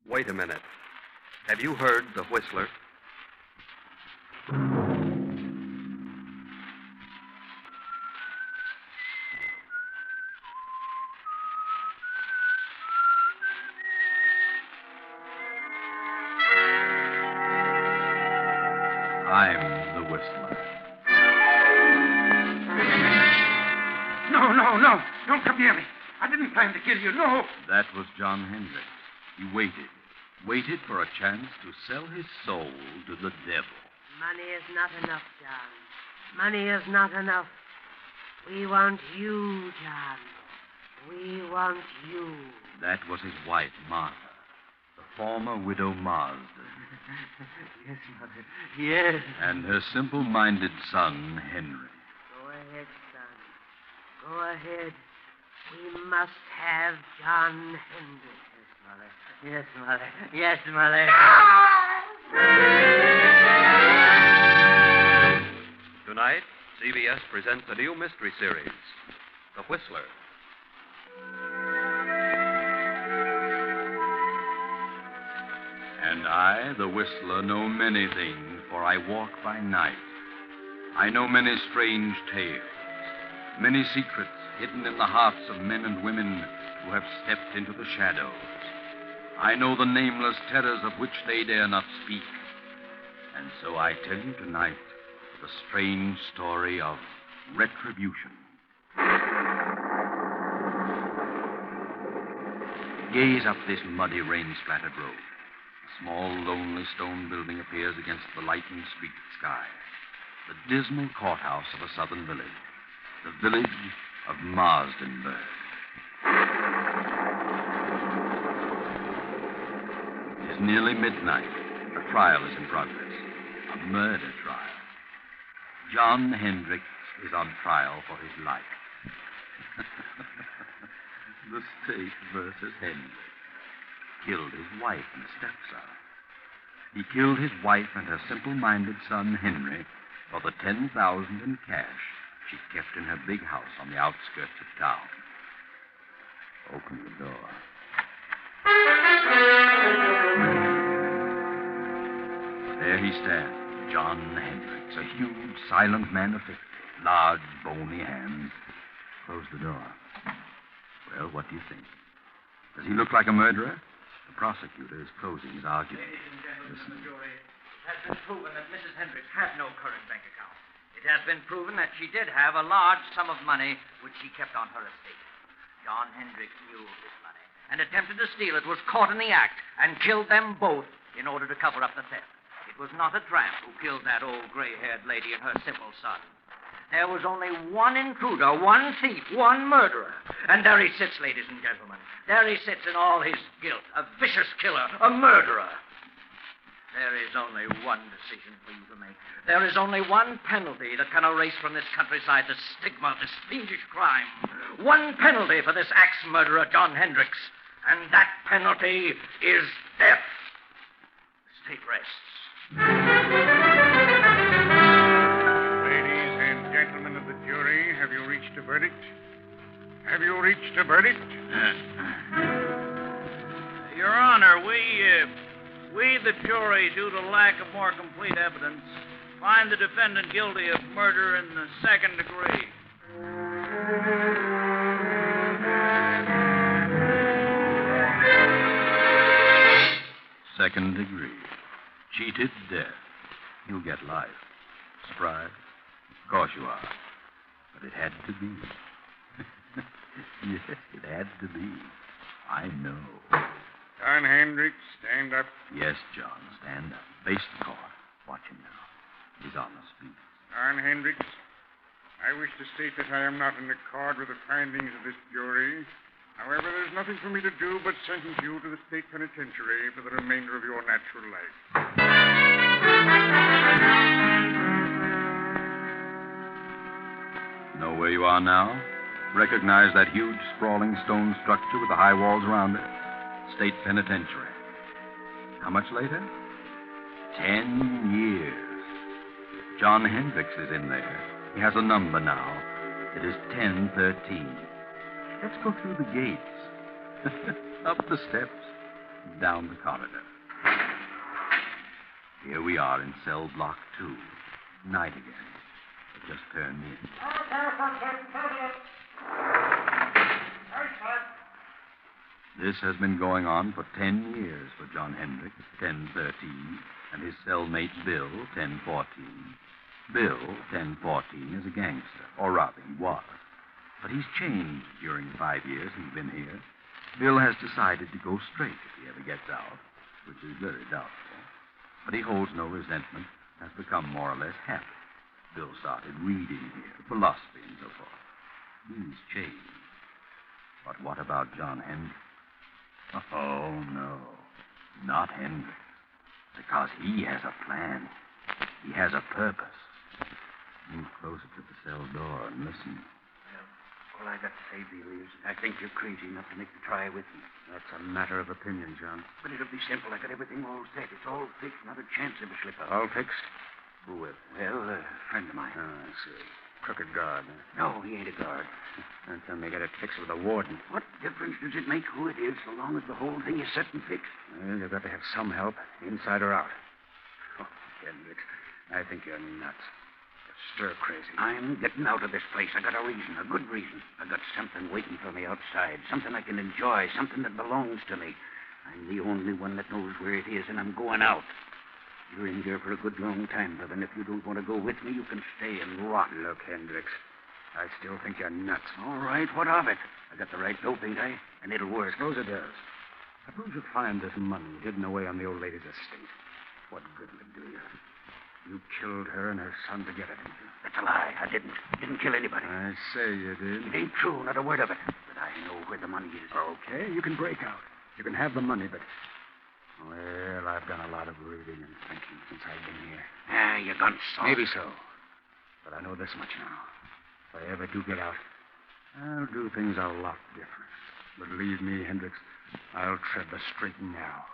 Wait a minute. Have you heard the whistler? I'm the whistler. No. Don't come near me. I didn't plan to kill you, no. That was John Hendricks. He waited for a chance to sell his soul to the devil. Money is not enough, John. Money is not enough. We want you, John. We want you. That was his wife, Martha, the former widow Marsden. Yes, Mother. Yes. And her simple-minded son, Henry. Go ahead, son. Go ahead. We must have John Hendricks. Yes, Mother. Yes, Mother. Tonight, CBS presents a new mystery series, The Whistler. And I, the whistler, know many things, for I walk by night. I know many strange tales, many secrets hidden in the hearts of men and women who have stepped into the shadows. I know the nameless terrors of which they dare not speak. And so I tell you tonight the strange story of Retribution. Gaze up this muddy, rain-splattered road. A small, lonely stone building appears against the lightened street sky. The dismal courthouse of a southern village. The village of Marsdenburg. It is nearly midnight. A trial is in progress. A murder trial. John Hendricks is on trial for his life. The state versus Hendricks. Killed his wife and stepson. He killed his wife and her simple-minded son, Henry, for the $10,000 in cash she kept in her big house on the outskirts of town. Open the door. There he stands, John Hendricks, a huge, silent man of 50, large, bony hands. Close the door. Well, what do you think? Does he look like a murderer? The prosecutor is closing his argument. Ladies and gentlemen of the jury, it has been proven that Mrs. Hendricks had no current bank account. It has been proven that she did have a large sum of money which she kept on her estate. John Hendricks knew of this money and attempted to steal it, was caught in the act, and killed them both in order to cover up the theft. It was not a tramp who killed that old gray-haired lady and her simple son. There was only one intruder, one thief, one murderer. And there he sits, ladies and gentlemen. There he sits in all his guilt, a vicious killer, a murderer. There is only one decision for you to make. There is only one penalty that can erase from this countryside the stigma of this fiendish crime. One penalty for this axe murderer, John Hendricks. And that penalty is death. The state rests. Gentlemen of the jury, have you reached a verdict? Have you reached a verdict? Your Honor, we, the jury, due to lack of more complete evidence, find the defendant guilty of murder in the second degree. Second degree. Cheated death. You'll get life. Surprised? Of course you are. But it had to be. Yes, it had to be. I know. John Hendricks, stand up. Yes, John, stand up. Face the court. Watch him now. He's on the speed. John Hendricks, I wish to state that I am not in accord with the findings of this jury. However, there's nothing for me to do but sentence you to the state penitentiary for the remainder of your natural life. Know where you are now? Recognize that huge, sprawling stone structure with the high walls around it? State penitentiary. How much later? 10 years. John Hendricks is in there. He has a number now. It is 1013. Let's go through the gates. Up the steps. down the corridor. Here we are in cell block 2. Night again. It just turned in. This has been going on for 10 years for John Hendricks, 1013, and his cellmate Bill, 1014. Bill, 1014, is a gangster, or rather, he was. But he's changed during the 5 years he's been here. Bill has decided to go straight if he ever gets out, which is very doubtful. But he holds no resentment, has become more or less happy. Bill started reading here, philosophy and so forth. He's changed. But what about John Hendricks? Oh, no. Not Hendricks. Because he has a plan. He has a purpose. Move closer to the cell door and listen. All I got to say, Bill, is I think you're crazy enough to make the try with me. That's a matter of opinion, John. But it'll be simple. I got everything all set. It's all fixed. Not a chance of a slip-up. All fixed? Who with? Well, a friend of mine. Oh, I see. Crooked guard. Huh? No, he ain't a guard. Don't tell me you got it fixed with a warden. What difference does it make who it is so long as the whole thing is set and fixed? Well, you've got to have some help, inside or out. Oh, Hendricks, I think you're nuts. You're stir-crazy. I'm getting out of this place. I got a reason, a good reason. I got something waiting for me outside, something I can enjoy, something that belongs to me. I'm the only one that knows where it is, and I'm going out. You're in here for a good long time, Bev, and if you don't want to go with me, you can stay and rot. Look, Hendricks, I still think you're nuts. All right, what of it? I got the right dope, ain't I? And it'll work. Suppose it does. Suppose you find this money hidden away on the old lady's estate. What good will it do you? You killed her and her son to get it, didn't you? That's a lie. I didn't kill anybody. I say you did. It ain't true, not a word of it. But I know where the money is. Okay, you can break out. You can have the money, but... Well, I've done a lot of reading and thinking since I've been here. Ah, you're gone soft. Maybe so. But I know this much now. If I ever do get out, I'll do things a lot different. Believe me, Hendricks, I'll tread the straight and narrow.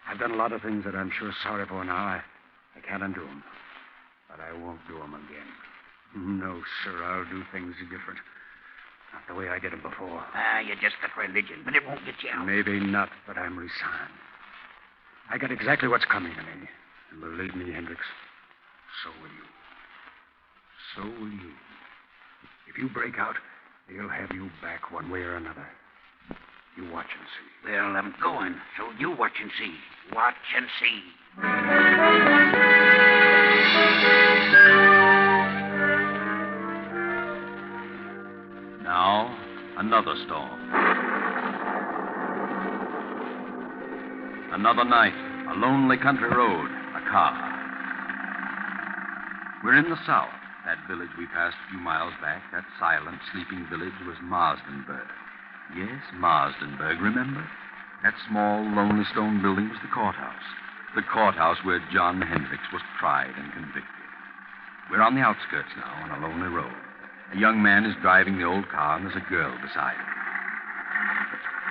I've done a lot of things that I'm sure sorry for now. I can't undo them. But I won't do them again. No, sir, I'll do things different. Not the way I did them before. Ah, you just got religion, but it won't get you out. Maybe not, but I'm resigned. I got exactly what's coming to me. And believe me, Hendricks, so will you. So will you. If you break out, they'll have you back one way or another. You watch and see. Well, I'm going, so you watch and see. Watch and see. Now, another storm. Another night, a lonely country road, a car. We're in the south. That village we passed a few miles back, that silent, sleeping village, was Marsdenburg. Yes, Marsdenburg, remember? That small, lonely stone building was the courthouse. The courthouse where John Hendricks was tried and convicted. We're on the outskirts now, on a lonely road. A young man is driving the old car, and there's a girl beside him.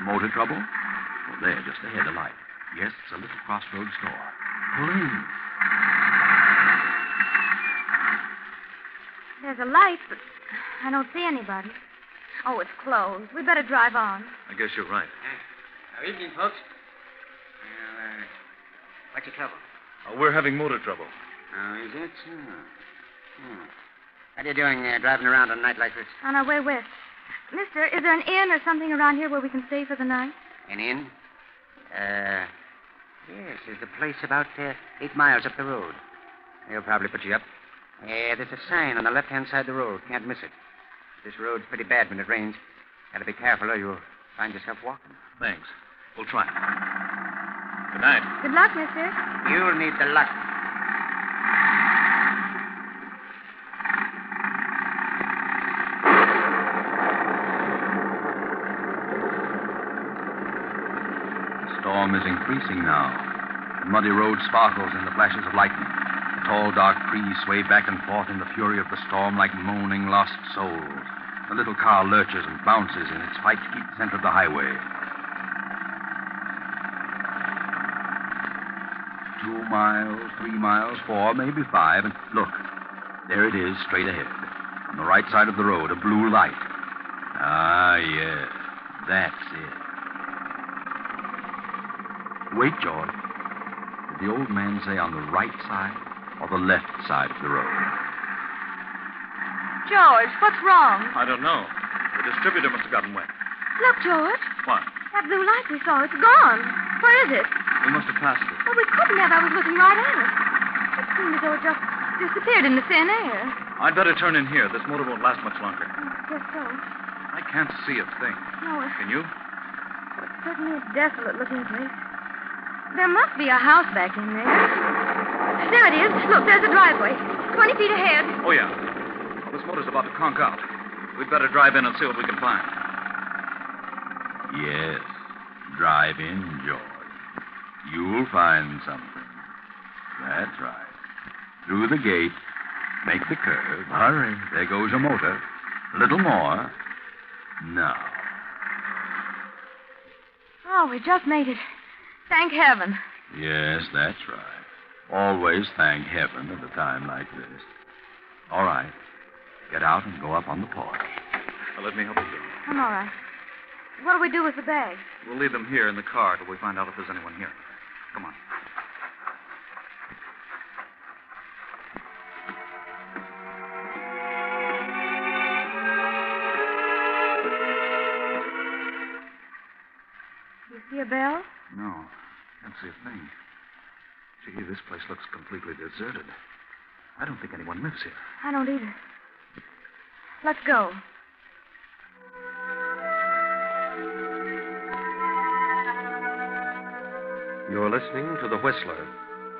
Motor trouble? Well, there, just ahead, a light. Yes, it's a little crossroads store. Pull in. There's a light, but I don't see anybody. Oh, it's closed. We better drive on. I guess you're right. Evening, folks. What's your trouble? We're having motor trouble. Oh, is it? What are you doing driving around on a night like this? On our way west. Mister, is there an inn or something around here where we can stay for the night? An inn? Yes, there's a place about 8 miles up the road. They'll probably put you up. There's a sign on the left-hand side of the road. Can't miss it. This road's pretty bad when it rains. Gotta be careful or you'll find yourself walking. Thanks. We'll try. Good night. Good luck, mister. You'll need the luck. The storm is increasing now. The muddy road sparkles in the flashes of lightning. The tall, dark trees sway back and forth in the fury of the storm like moaning, lost souls. The little car lurches and bounces in its fight to keep the center of the highway. 2 miles, 3 miles, 4, maybe 5, and look, there it is, straight ahead. On the right side of the road, a blue light. Ah, yes, that's it. Wait, George. Did the old man say on the right side or the left side of the road? George, what's wrong? I don't know. The distributor must have gotten wet. Look, George. What? That blue light we saw, it's gone. Where is it? We must have passed it. Well, we couldn't have. I was looking right at it. It seemed as though it just disappeared in the thin air. I'd better turn in here. This motor won't last much longer. I guess so. I can't see a thing. No, Can you? it's certainly a desolate-looking place. There must be a house back in there. There it is. Look, there's a driveway. 20 feet ahead. Oh, yeah. Well, this motor's about to conk out. We'd better drive in and see what we can find. Yes. Drive in, George. You'll find something. That's right. Through the gate. Make the curve. Hurry. There goes a motor. A little more. Now. Oh, we just made it. Thank heaven. Yes, that's right. Always thank heaven at a time like this. All right. Get out and go up on the porch. Now, let me help you. I'm all right. What do we do with the bags? We'll leave them here in the car till we find out if there's anyone here. Come on. You see a bell? No. Can't see a thing. Gee, this place looks completely deserted. I don't think anyone lives here. I don't either. Let's go. You're listening to The Whistler.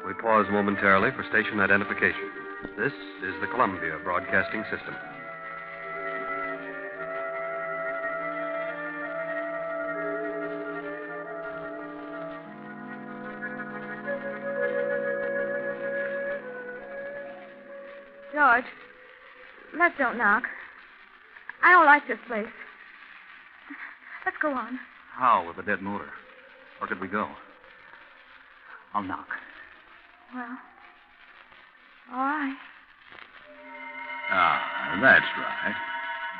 We pause momentarily for station identification. This is the Columbia Broadcasting System. George, let's don't knock. I don't like this place. Let's go on. How with a dead motor? Where could we go? I'll knock. Well, all right. Ah, that's right.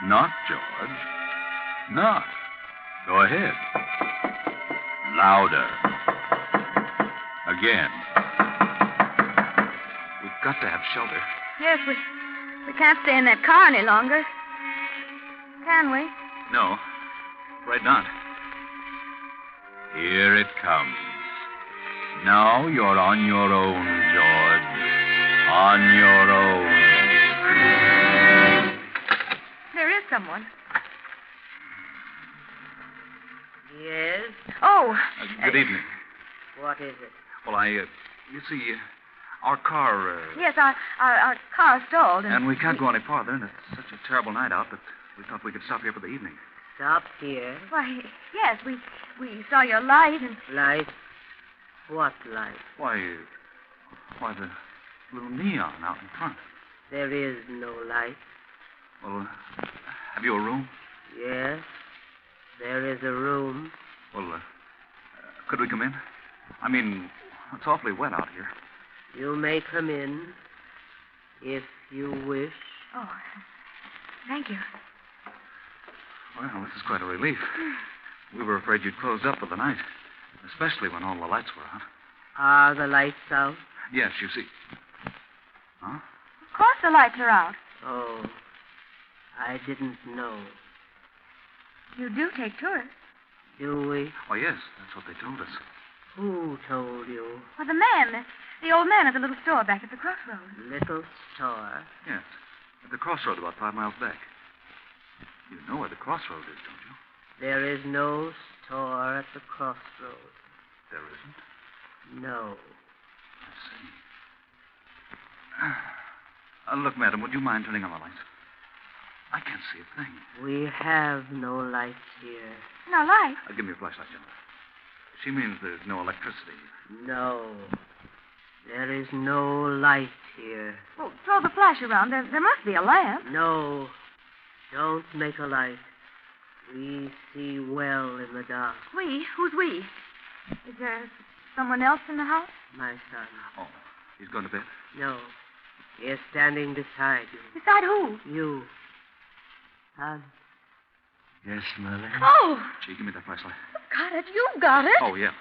Knock, George. Knock. Go ahead. Louder. Again. We've got to have shelter. Yes, we can't stay in that car any longer. Can we? No. Afraid not. Here it comes. Now you're on your own, George. On your own. There is someone. Yes? Oh. Good evening. What is it? Well, you see, our car... Yes, our car stalled. And we can't go any farther, and it's such a terrible night out that we thought we could stop here for the evening. Stop here. Why, yes, we saw your light and... Light? What light? Why, the little neon out in front. There is no light. Well, have you a room? Yes, there is a room. Well, could we come in? I mean, it's awfully wet out here. You may come in if you wish. Oh, thank you. Well, this is quite a relief. We were afraid you'd closed up for the night, especially when all the lights were out. Are the lights out? Yes, you see. Huh? Of course the lights are out. Oh, I didn't know. You do take tourists. Do we? Oh, yes, that's what they told us. Who told you? Well, the old man at the little store back at the crossroads. Little store? Yes, at the crossroad about 5 miles back. You know where the crossroad is, don't you? There is no store at the crossroads. There isn't? No. I see. Look, madam, would you mind turning on the lights? I can't see a thing. We have no lights here. No light. Give me a flashlight, Gemma. She means there's no electricity. No. There is no light here. Well, throw the flash around. There must be a lamp. No. Don't make a light. We see well in the dark. We? Who's we? Is there someone else in the house? My son. Oh, he's going to bed? No. He is standing beside you. Beside who? You. Son. Yes, Mother? Oh! Gee, give me that flashlight. Got it. You got it. Oh, yeah.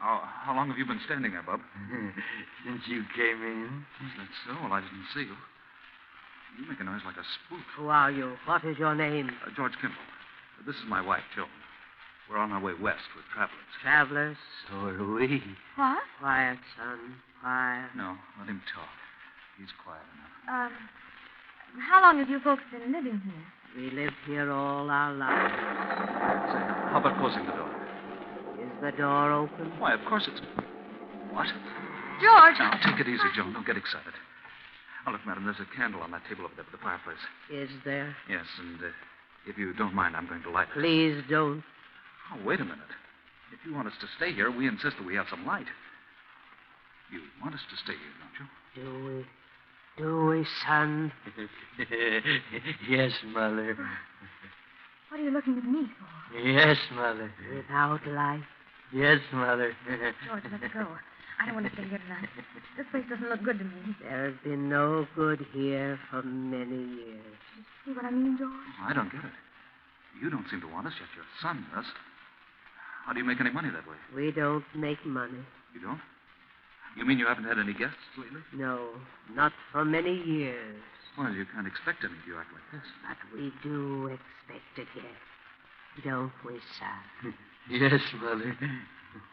How long have you been standing there, Bub? Since you came in. Is that so? Well, I didn't see you. You make a noise like a spook. Who are you? What is your name? George Kimball. This is my wife, Joan. We're on our way west with travelers. Travelers? So are we. What? Quiet, son. Quiet. No, let him talk. He's quiet enough. How long have you folks been living here? We lived here all our lives. Say, how about closing the door? Is the door open? Why, of course it's... What? George! Now, take it easy, Joan. Don't get excited. Oh, look, madam, there's a candle on that table over there by the fireplace. Is there? Yes, and if you don't mind, I'm going to light it. Please don't. Oh, wait a minute. If you want us to stay here, we insist that we have some light. You want us to stay here, don't you? Do we? Do we, son? Yes, Mother. What are you looking at me for? Yes, Mother. Without light? Yes, Mother. George, let's go. I don't want to stay here tonight. This place doesn't look good to me. There has been no good here for many years. See what I mean, George? I don't get it. You don't seem to want us, yet your son does. How do you make any money that way? We don't make money. You don't? You mean you haven't had any guests lately? No, not for many years. Well, you can't expect any if you act like this. But we do expect a guest. Don't we, son? Yes, Mother.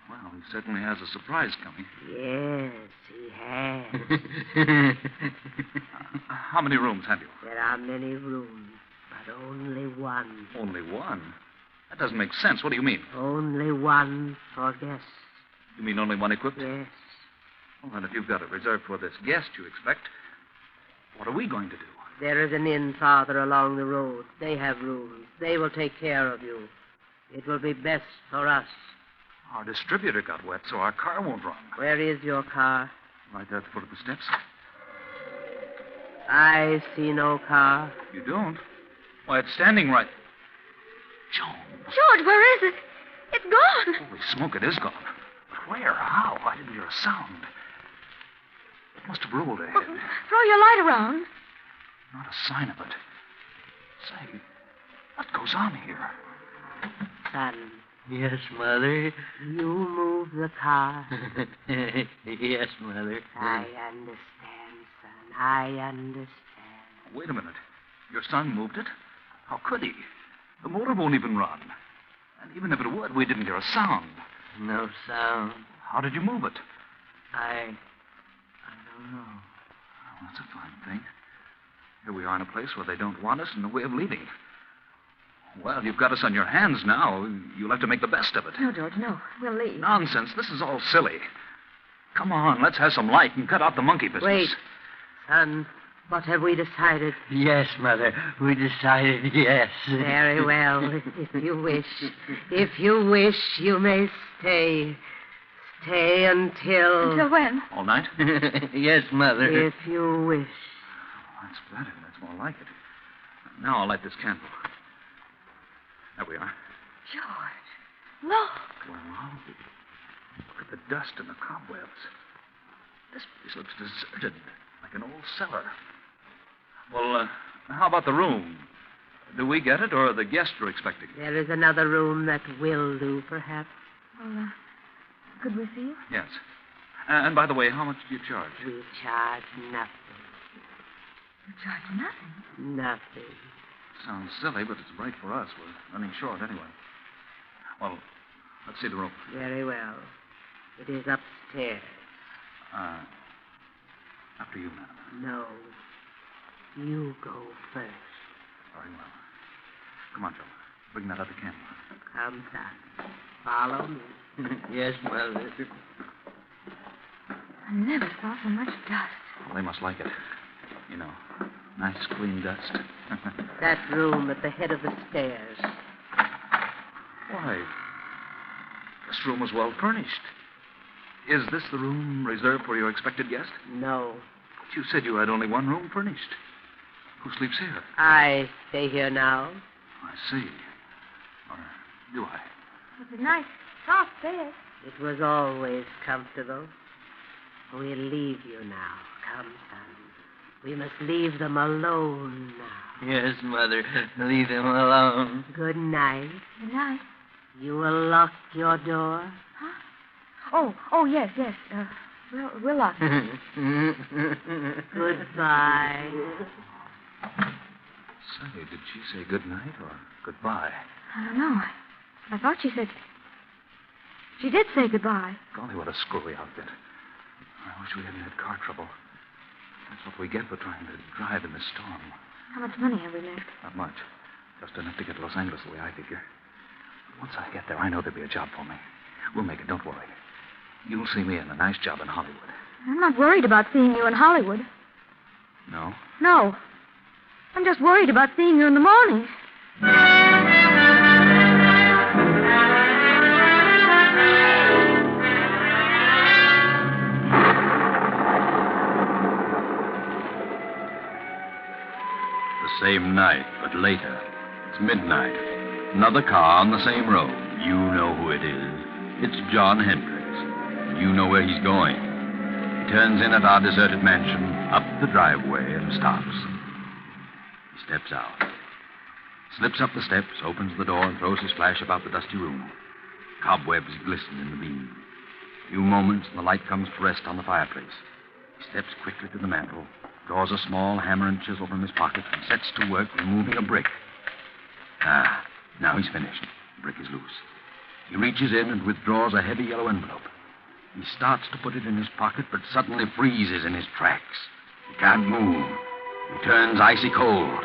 Well, he certainly has a surprise coming. Yes, he has. How many rooms have you? There are many rooms, but only one. Only one? That doesn't make sense. What do you mean? Only one for guests. You mean only one equipped? Yes. Well, then if you've got it reserved for this guest you expect, what are we going to do? There is an inn farther along the road. They have rooms. They will take care of you. It will be best for us. Our distributor got wet, so our car won't run. Where is your car? Right there at the foot of the steps. I see no car. You don't? Why, it's standing right... Joan. George, where is it? It's gone. Holy smoke, it is gone. But where? How? I didn't hear a sound. It must have rolled ahead. Well, throw your light around. Not a sign of it. Say, what goes on here? Son, Yes, Mother. you move the car. Yes, Mother. I understand, son. I understand. Wait a minute. Your son moved it? How could he? The motor won't even run. And even if it would, we didn't hear a sound. No sound. How did you move it? I don't know. Oh, that's a fine thing. Here we are in a place where they don't want us and no way of leaving. Well, you've got us on your hands now. You'll have to make the best of it. No, George, no. We'll leave. Nonsense. This is all silly. Come on, let's have some light and cut out the monkey business. Wait. Son, what have we decided? Yes, Mother. We decided yes. Very well. If you wish. If you wish, you may stay. Stay until... Until when? All night? Yes, Mother. If you wish. That's better. That's more like it. Now I'll light this candle. There we are. George, look. Well, look at the dust and the cobwebs. This place looks deserted, like an old cellar. Well, how about the room? Do we get it, or the guests are expecting it? There is another room that will do, perhaps. Well, could we see it? Yes. And by the way, how much do you charge? We charge nothing. You charge nothing. Nothing. Sounds silly, but it's right for us. We're running short anyway. Well, let's see the room. Very well. It is upstairs. After you, madam. No. You go first. Very well. Come on, Joe. Bring that other candle. Come, son. Follow me. Yes, Mother. I never saw so much dust. Well, they must like it. You know, nice clean dust. That room at the head of the stairs. Why, this room was well furnished. Is this the room reserved for your expected guest? No. But you said you had only one room furnished. Who sleeps here? I stay here now. I see. Or do I? It's a nice, soft bed. It was always comfortable. We'll leave you now. Come, son. We must leave them alone now. Yes, Mother. Leave them alone. Good night. Good night. You will lock your door? Huh? Oh, yes. We'll lock it. Goodbye. Say, did she say good night or goodbye? I don't know. I thought she said... She did say goodbye. Golly, what a screwy outfit. I wish we hadn't had car trouble. That's what we get for trying to drive in this storm. How much money have we left? Not much. Just enough to get to Los Angeles the way I figure. Once I get there, I know there'll be a job for me. We'll make it, don't worry. You'll see me in a nice job in Hollywood. I'm not worried about seeing you in Hollywood. No? No. I'm just worried about seeing you in the morning. The same night, but later. It's midnight. Another car on the same road. You know who it is. It's John Hendricks. You know where he's going. He turns in at our deserted mansion, up the driveway, and stops. He steps out. Slips up the steps, opens the door, and throws his flash about the dusty room. Cobwebs glisten in the beam. A few moments, and the light comes to rest on the fireplace. He steps quickly to the mantel, draws a small hammer and chisel from his pocket, and sets to work removing a brick. Now he's finished. The brick is loose. He reaches in and withdraws a heavy yellow envelope. He starts to put it in his pocket, but suddenly freezes in his tracks. He can't move. He turns icy cold.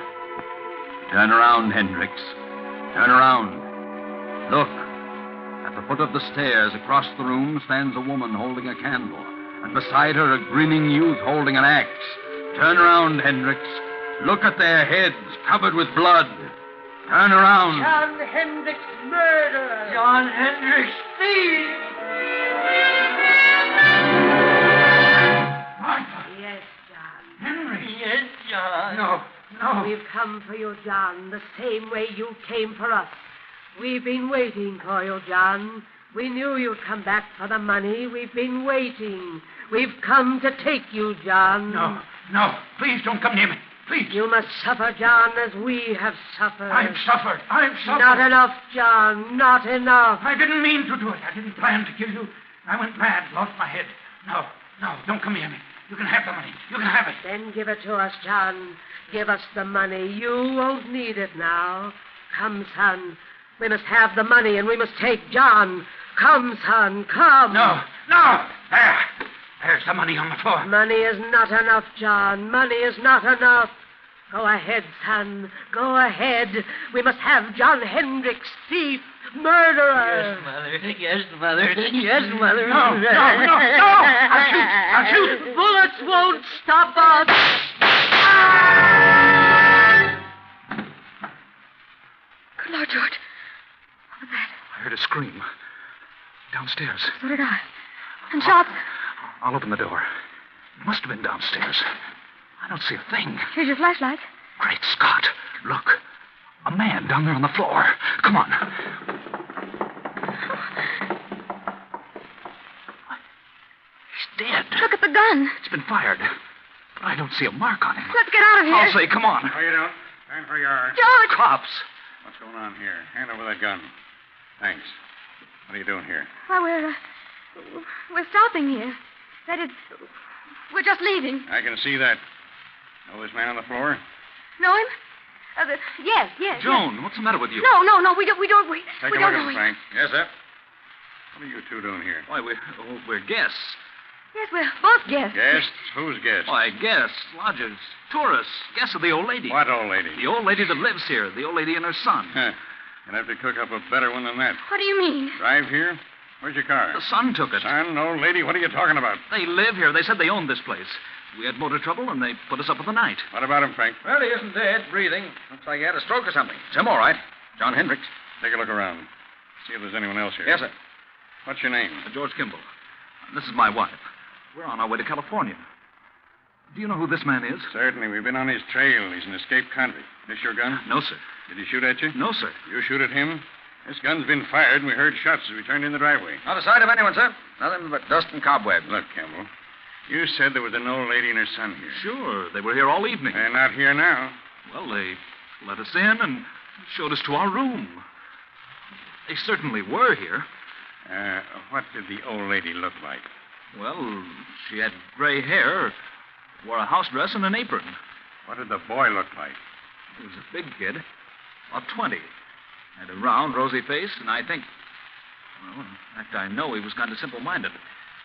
Turn around, Hendricks. Turn around. Look. At the foot of the stairs across the room stands a woman holding a candle, and beside her a grinning youth holding an axe. Turn around, Hendricks. Look at their heads covered with blood. Turn around. John Hendricks murderer. John Hendricks thief. Yes, John. Henry. Yes, John. No. We've come for you, John, the same way you came for us. We've been waiting for you, John. We knew you'd come back for the money. We've been waiting. We've come to take you, John. No. Please don't come near me. Please. You must suffer, John, as we have suffered. I've suffered. Not enough, John. Not enough. I didn't mean to do it. I didn't plan to kill you. I went mad, lost my head. No, don't come near me. You can have the money. You can have it. Then give it to us, John. Give us the money. You won't need it now. Come, son. We must have the money, and we must take John. Come, son, come. No. There's the money on the floor. Money is not enough, John. Money is not enough. Go ahead, son. Go ahead. We must have John Hendricks, thief, murderer. Yes, Mother. Yes, Mother. Yes, Mother. No. I'll shoot. Bullets won't stop us. Good Lord, George. What was that? I heard a scream. Downstairs. So did I. And shots. I'll open the door. It must have been downstairs. I don't see a thing. Here's your flashlight. Great Scott. Look. A man down there on the floor. Come on. He's dead. Look at the gun. It's been fired. But I don't see a mark on him. Let's get out of here. I'll say, come on. No, you don't. Stand where you are. George! Cops. What's going on here? Hand over that gun. Thanks. What are you doing here? Why, we're stopping here. That is, we're just leaving. I can see that. Know this man on the floor? Know him? Yes. Joan, what's the matter with you? No, we don't. Take we a don't look know at him, him. Frank. Yes, sir. What are you two doing here? Why, we're guests. Yes, we're both guests. Guests? Who's guests? Why, guests, lodgers, tourists, guests of the old lady. What old lady? The old lady that lives here, the old lady and her son. You'll have to cook up a better one than that. What do you mean? Drive here? Where's your car? The son took it. Son, old lady, what are you talking about? They live here. They said they owned this place. We had motor trouble, and they put us up for the night. What about him, Frank? Well, he isn't dead, breathing. Looks like he had a stroke or something. It's him, all right. John Hendricks. Take a look around. See if there's anyone else here. Yes, sir. What's your name? George Kimball. This is my wife. We're on our way to California. Do you know who this man is? Certainly. We've been on his trail. He's an escaped convict. This your gun? No, sir. Did he shoot at you? No, sir. You shoot at him? This gun's been fired, and we heard shots as we turned in the driveway. Not a sight of anyone, sir. Nothing but dust and cobwebs. Look, Campbell, you said there was an old lady and her son here. Sure. They were here all evening. They're not here now. Well, they let us in and showed us to our room. They certainly were here. What did the old lady look like? Well, she had gray hair, wore a house dress and an apron. What did the boy look like? He was a big kid, about 20. Had a round, rosy face, and I think... Well, in fact, I know he was kind of simple-minded.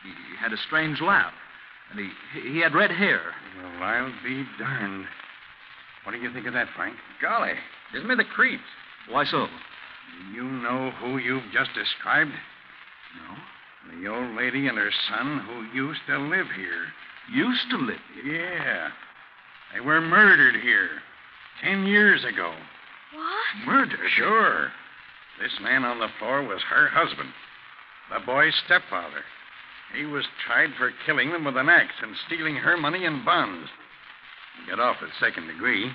He had a strange laugh, and he had red hair. Well, I'll be darned. What do you think of that, Frank? Golly, gives me the creeps. Why so? Do you know who you've just described? No. The old lady and her son who used to live here. Used to live here? Yeah. They were murdered here 10 years ago. What? Murdered? Sure. This man on the floor was her husband, the boy's stepfather. He was tried for killing them with an axe and stealing her money and bonds. He got off at second degree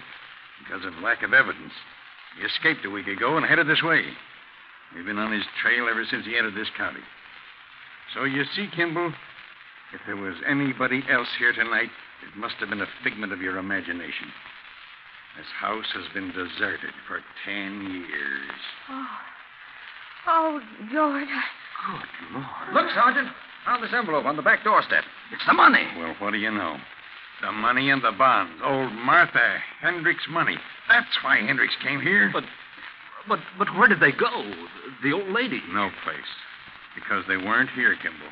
because of lack of evidence. He escaped a week ago and headed this way. We've been on his trail ever since he entered this county. So you see, Kimball, if there was anybody else here tonight, it must have been a figment of your imagination. This house has been deserted for 10 years. Oh, George. Good Lord. Look, Sergeant. Found this envelope on the back doorstep. It's the money. Well, what do you know? The money and the bonds. Old Martha Hendricks' money. That's why Hendricks came here. But where did they go? The old lady? No place. Because they weren't here, Kimball.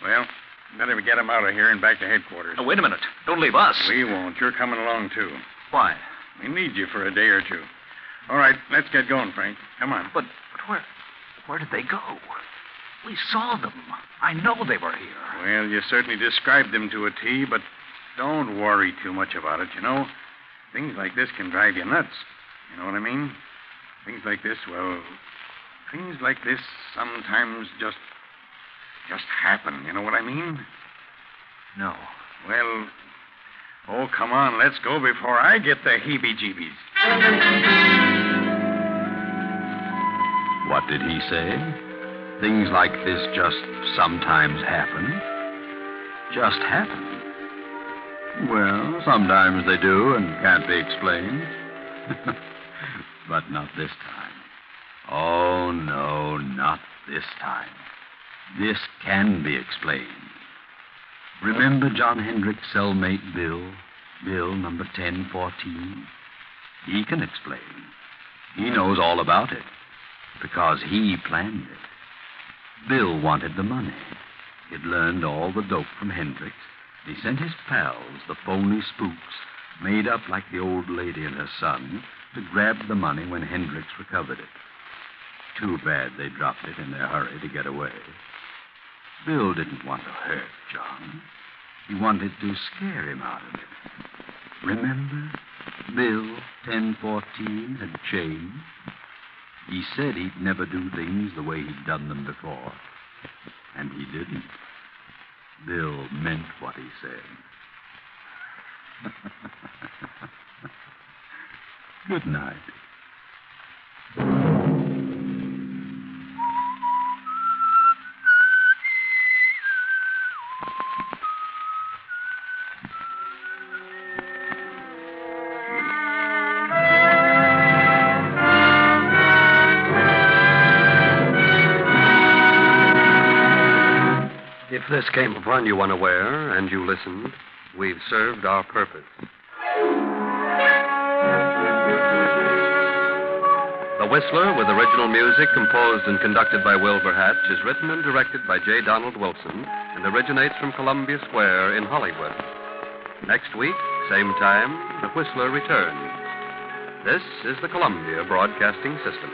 Well, better get them out of here and back to headquarters. Oh, wait a minute. Don't leave us. We won't. You're coming along, too. Why? We need you for a day or two. All right, let's get going, Frank. Come on. But where did they go? We saw them. I know they were here. Well, you certainly described them to a T, but don't worry too much about it, you know. Things like this can drive you nuts. You know what I mean? Things like this sometimes just happen. You know what I mean? No. Well, oh, come on, let's go before I get the heebie-jeebies. What did he say? Things like this just sometimes happen? Just happen? Well, sometimes they do and can't be explained. But not this time. Oh, no, not this time. This can be explained. Remember John Hendrick's cellmate, Bill? Bill, number 1014? He can explain. He knows all about it because he planned it. Bill wanted the money. He'd learned all the dope from Hendricks. He sent his pals, the phony spooks, made up like the old lady and her son, to grab the money when Hendricks recovered it. Too bad they dropped it in their hurry to get away. Bill didn't want to hurt John. He wanted to scare him out of it. Remember? Bill, 1014, had changed. He said he'd never do things the way he'd done them before. And he didn't. Bill meant what he said. Good night. If this came upon you unaware and you listened, we've served our purpose. The Whistler, with original music composed and conducted by Wilbur Hatch, is written and directed by J. Donald Wilson and originates from Columbia Square in Hollywood. Next week, same time, The Whistler returns. This is the Columbia Broadcasting System.